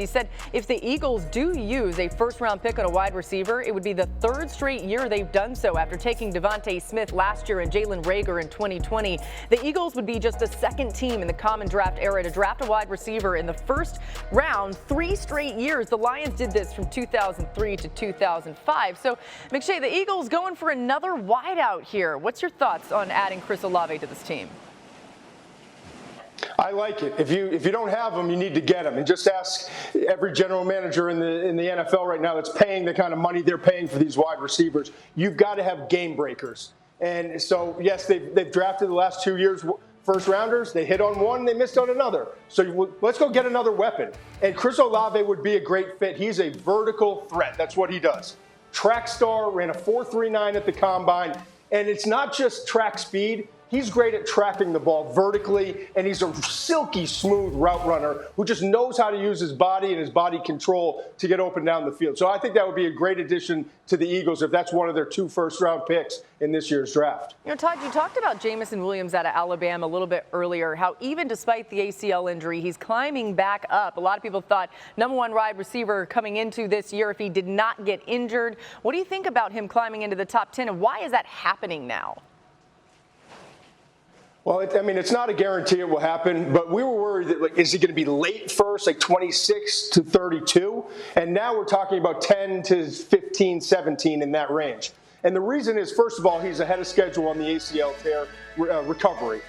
He said if the Eagles do use a first-round pick on a wide receiver, it would be the third straight year they've done so after taking Devontae Smith last year and Jalen Reagor in 2020. The Eagles would be just the second team in the common draft era to draft a wide receiver in the first round 3 straight years. The Lions did this from 2003 to 2005. So, McShay, the Eagles going for another wideout here. What's your thoughts on adding Chris Olave to this team? I like it. If you don't have them, you need to get them. And just ask every general manager in the NFL right now that's paying the kind of money they're paying for these wide receivers. You've got to have game breakers. And so, yes, they've drafted the last 2 years first rounders. They hit on one, they missed on another. So let's go get another weapon. And Chris Olave would be a great fit. He's a vertical threat. That's what he does. Track star, ran a 4.39 at the combine. And it's not just track speed. He's great at tracking the ball vertically, and he's a silky smooth route runner who just knows how to use his body and his body control to get open down the field. So I think that would be a great addition to the Eagles if that's one of their 2 first-round picks in this year's draft. You know, Todd, you talked about Jameson Williams out of Alabama a little bit earlier, how even despite the ACL injury, he's climbing back up. A lot of people thought number 1 wide receiver coming into this year if he did not get injured. What do you think about him climbing into the top 10, and why is that happening now? Well, it's not a guarantee it will happen, but we were worried that, is he going to be late first, like 26 to 32? And now we're talking about 10 to 15, 17 in that range. And the reason is, first of all, he's ahead of schedule on the ACL tear recovery.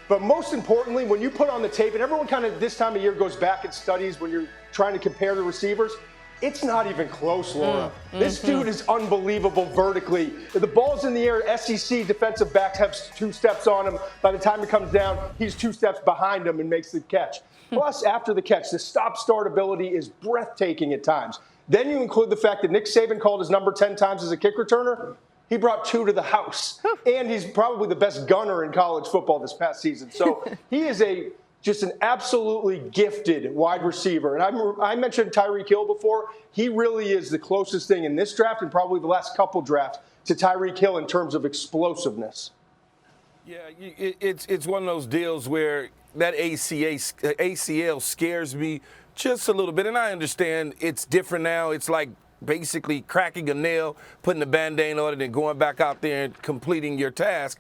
But most importantly, when you put on the tape, and everyone kind of this time of year goes back and studies when you're trying to compare the receivers, it's not even close, Laura. This dude is unbelievable vertically. The ball's in the air. SEC defensive backs have 2 steps on him. By the time it comes down, he's 2 steps behind him and makes the catch. Plus, after the catch, the stop-start ability is breathtaking at times. Then you include the fact that Nick Saban called his number 10 times as a kick returner. He brought 2 to the house. And he's probably the best gunner in college football this past season. So he is just an absolutely gifted wide receiver. And I mentioned Tyreek Hill before. He really is the closest thing in this draft and probably the last couple drafts to Tyreek Hill in terms of explosiveness. Yeah, it's one of those deals where that ACL scares me just a little bit. And I understand it's different now. It's like basically cracking a nail, putting a Band-Aid on it, and going back out there and completing your task.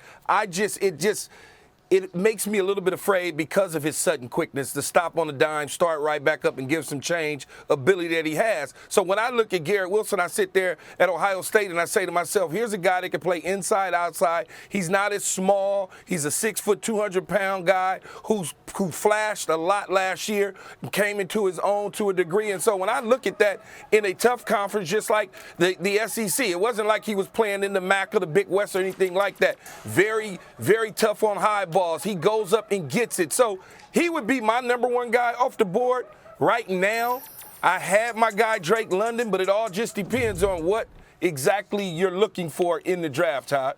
It makes me a little bit afraid because of his sudden quickness to stop on a dime, start right back up, and give some change ability that he has. So when I look at Garrett Wilson, I sit there at Ohio State and I say to myself, here's a guy that can play inside, outside. He's not as small. He's a 6', 200-pound guy who flashed a lot last year and came into his own to a degree. And so when I look at that in a tough conference, just like the SEC, it wasn't like he was playing in the MAC or the Big West or anything like that. Very, very tough on high balls. He goes up and gets it. So he would be my number 1 guy off the board right now. I have my guy Drake London, but it all just depends on what exactly you're looking for in the draft, Todd.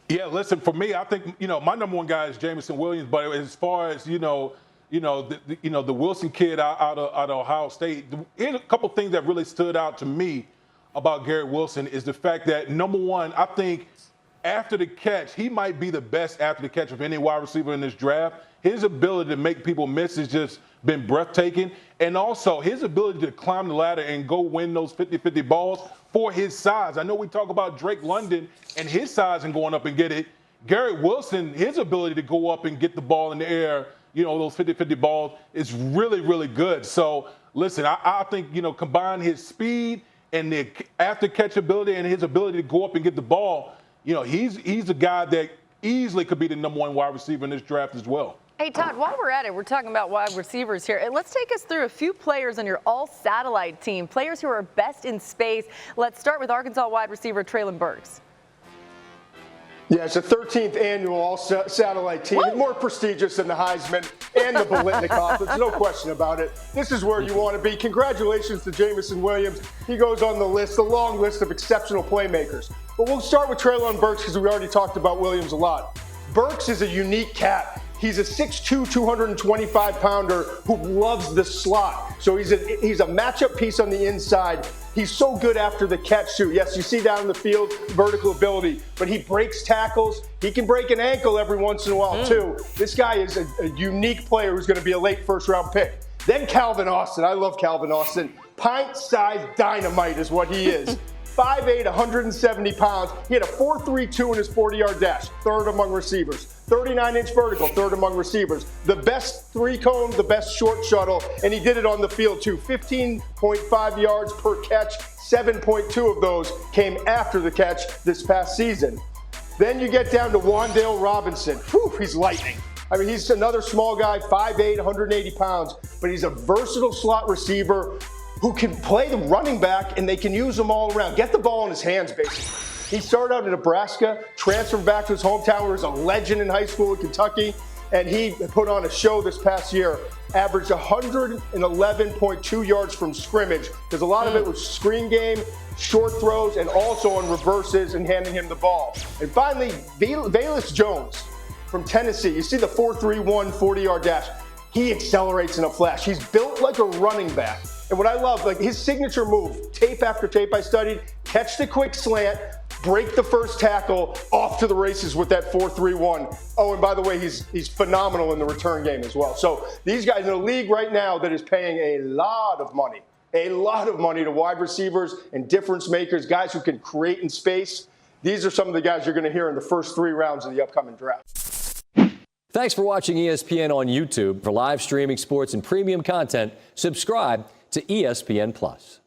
Yeah, listen, for me, I think, my number 1 guy is Jameson Williams. But as far as, the Wilson kid out of Ohio State, here's a couple things that really stood out to me about Garrett Wilson is the fact that, number 1, I think after the catch, he might be the best after the catch of any wide receiver in this draft. His ability to make people miss has just been breathtaking. And also his ability to climb the ladder and go win those 50-50 balls for his size. I know we talk about Drake London and his size and going up and get it. Garrett Wilson, his ability to go up and get the ball in the air, those 50-50 balls is really, really good. So, listen, I think, combine his speed and the after-catch ability and his ability to go up and get the ball, he's a guy that easily could be the number 1 wide receiver in this draft as well. Hey, Todd, while we're at it, we're talking about wide receivers here. Let's take us through a few players on your all-satellite team, players who are best in space. Let's start with Arkansas wide receiver Treylon Burks. Yeah, it's a 13th annual all-satellite team. It's more prestigious than the Heisman and the Biletnikoff. There's no question about it. This is where you want to be. Congratulations to Jameson Williams. He goes on the list, the long list of exceptional playmakers. But we'll start with Treylon Burks because we already talked about Williams a lot. Burks is a unique cat. He's a 6'2", 225-pounder who loves the slot. So he's a matchup piece on the inside. He's so good after the catch, too. Yes, you see down in the field, vertical ability, but he breaks tackles. He can break an ankle every once in a while, too. This guy is a unique player who's going to be a late first-round pick. Then Calvin Austin. I love Calvin Austin. Pint-sized dynamite is what he is. 5'8", 170 pounds. He had a 4.32 in his 40-yard dash, third among receivers. 39-inch vertical, third among receivers. The best three-cone, the best short shuttle, and he did it on the field too. 15.5 yards per catch, 7.2 of those came after the catch this past season. Then you get down to Wan'Dale Robinson. Whew, he's lightning. I mean, he's another small guy, 5'8", 180 pounds, but he's a versatile slot receiver who can play the running back, and they can use him all around. Get the ball in his hands, basically. He started out in Nebraska, transferred back to his hometown where he was a legend in high school in Kentucky, and he put on a show this past year, averaged 111.2 yards from scrimmage, because a lot of it was screen game, short throws, and also on reverses and handing him the ball. And finally, Velus Jones from Tennessee. You see the 4.31 40-yard dash. He accelerates in a flash. He's built like a running back. And what I love, like his signature move, tape after tape I studied, catch the quick slant, break the first tackle, off to the races with that 4.31. Oh, and by the way, he's phenomenal in the return game as well. So these guys in a league right now that is paying a lot of money to wide receivers and difference makers, guys who can create in space. These are some of the guys you're going to hear in the first 3 rounds of the upcoming draft. Thanks for watching ESPN on YouTube. For live streaming sports and premium content, subscribe to ESPN+.